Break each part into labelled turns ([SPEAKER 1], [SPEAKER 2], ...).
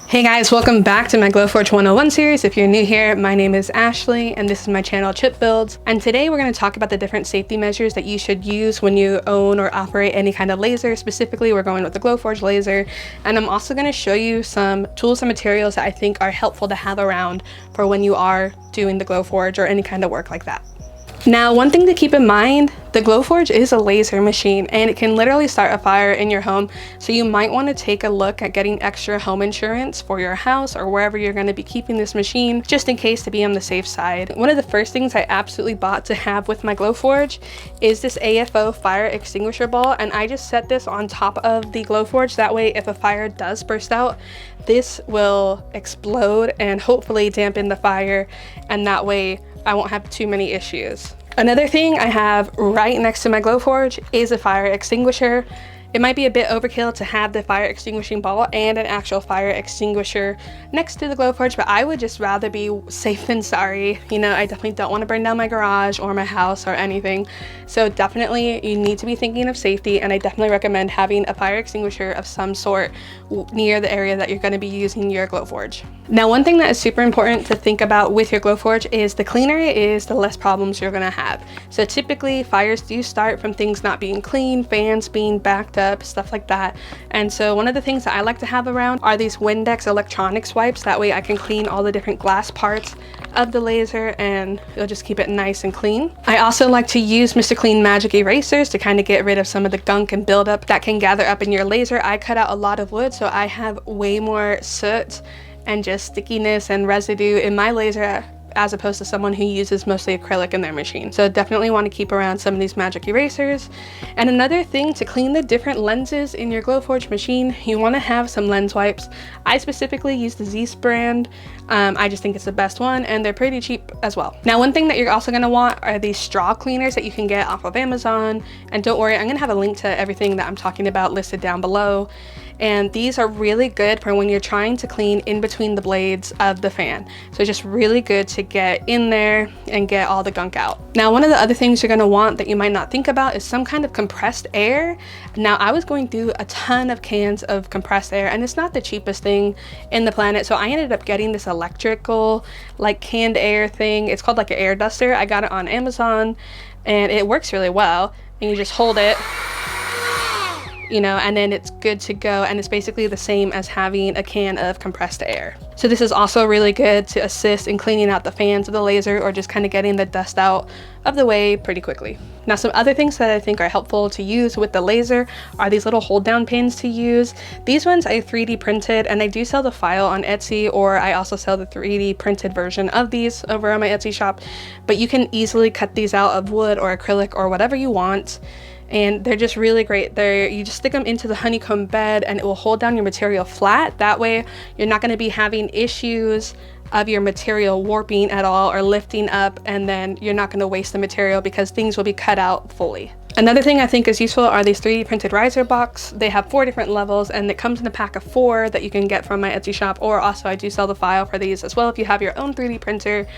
[SPEAKER 1] Hey guys, welcome back to my Glowforge 101 series. If you're new here, my name is Ashley and this is my channel Chip Builds. And today we're going to talk about the different safety measures that you should use when you own or operate any kind of laser. Specifically, we're going with the Glowforge laser. And I'm also going to show you some tools and materials that I think are helpful to have around for when you are doing the Glowforge or any kind of work like that. Now, one thing to keep in mind, the Glowforge is a laser machine and it can literally start a fire in your home. So you might want to take a look at getting extra home insurance for your house or wherever you're going to be keeping this machine, just in case, to be on the safe side. One of the first things I absolutely bought to have with my Glowforge is this AFO fire extinguisher ball. And I just set this on top of the Glowforge. That way, if a fire does burst out, this will explode and hopefully dampen the fire. And that way I won't have too many issues. Another thing I have right next to my Glowforge is a fire extinguisher. It might be a bit overkill to have the fire extinguishing ball and an actual fire extinguisher next to the Glowforge, but I would just rather be safe than sorry. You know, I definitely don't want to burn down my garage or my house or anything. So definitely you need to be thinking of safety, and I definitely recommend having a fire extinguisher of some sort near the area that you're going to be using your Glowforge. Now, one thing that is super important to think about with your Glowforge is the cleaner it is, the less problems you're going to have. So typically fires do start from things not being clean, fans being backed up, stuff like that. And so one of the things that I like to have around are these Windex electronics wipes. That way I can clean all the different glass parts of the laser and it'll just keep it nice and clean. I also like to use Mr. Clean magic erasers to kind of get rid of some of the gunk and buildup that can gather up in your laser. I cut out a lot of wood, so I have way more soot and just stickiness and residue in my laser as opposed to someone who uses mostly acrylic in their machine. So definitely want to keep around some of these magic erasers. And another thing, to clean the different lenses in your Glowforge machine, you want to have some lens wipes. I specifically use the Zeiss brand. I just think it's the best one and they're pretty cheap as well. Now, one thing that you're also going to want are these straw cleaners that you can get off of Amazon. And don't worry, I'm going to have a link to everything that I'm talking about listed down below. And these are really good for when you're trying to clean in between the blades of the fan. So just really good to get in there and get all the gunk out. Now, one of the other things you're going to want that you might not think about is some kind of compressed air. Now, I was going through a ton of cans of compressed air and it's not the cheapest thing in the planet. So I ended up getting this electrical, like, canned air thing. It's called like an air duster. I got it on Amazon and it works really well. And you just hold it, you know, and then it's good to go. And it's basically the same as having a can of compressed air. So this is also really good to assist in cleaning out the fans of the laser or just kind of getting the dust out of the way pretty quickly. Now, some other things that I think are helpful to use with the laser are these little hold down pins to use. These ones I 3D printed and I do sell the file on Etsy, or I also sell the 3D printed version of these over on my Etsy shop. But you can easily cut these out of wood or acrylic or whatever you want. And they're just really great. You just stick them into the honeycomb bed and it will hold down your material flat. That way you're not going to be having issues of your material warping at all or lifting up, and then you're not going to waste the material because things will be cut out fully. Another thing I think is useful are these 3D printed riser box. They have 4 different levels and it comes in a pack of 4 that you can get from my Etsy shop, or also I do sell the file for these as well if you have your own 3D printer.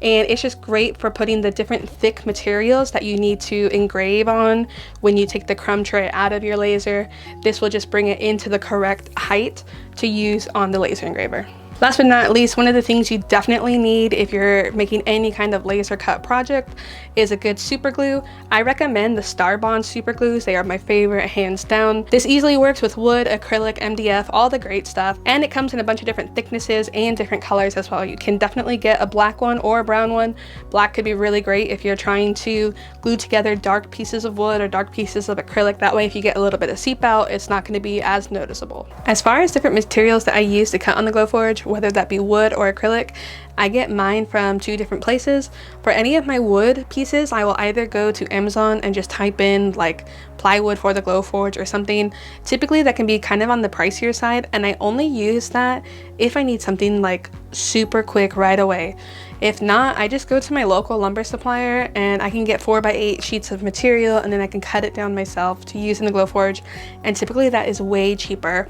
[SPEAKER 1] And it's just great for putting the different thick materials that you need to engrave on when you take the crumb tray out of your laser. This will just bring it into the correct height to use on the laser engraver. Last but not least, one of the things you definitely need if you're making any kind of laser cut project is a good super glue. I recommend the Starbond super glues. They are my favorite, hands down. This easily works with wood, acrylic, MDF, all the great stuff. And it comes in a bunch of different thicknesses and different colors as well. You can definitely get a black one or a brown one. Black could be really great if you're trying to glue together dark pieces of wood or dark pieces of acrylic. That way, if you get a little bit of seep out, it's not going to be as noticeable. As far as different materials that I use to cut on the Glowforge, whether that be wood or acrylic, I get mine from 2 different places. For any of my wood pieces, I will either go to Amazon and just type in like plywood for the Glowforge or something. Typically that can be kind of on the pricier side, and I only use that if I need something like super quick right away. If not, I just go to my local lumber supplier and I can get 4x8 sheets of material and then I can cut it down myself to use in the Glowforge, and typically that is way cheaper.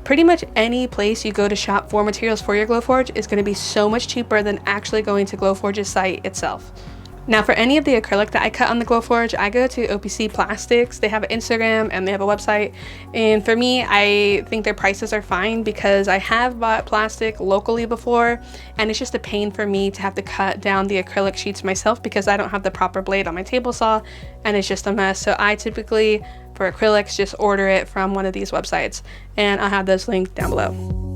[SPEAKER 1] Pretty much any place you go to shop for materials for your Glowforge is going to be so much cheaper than actually going to Glowforge's site itself. Now for any of the acrylic that I cut on the Glowforge, I go to OPC Plastics. They have an Instagram and they have a website. And for me, I think their prices are fine because I have bought plastic locally before, and it's just a pain for me to have to cut down the acrylic sheets myself because I don't have the proper blade on my table saw, and it's just a mess. So I typically, for acrylics, just order it from one of these websites, and I'll have those linked down below.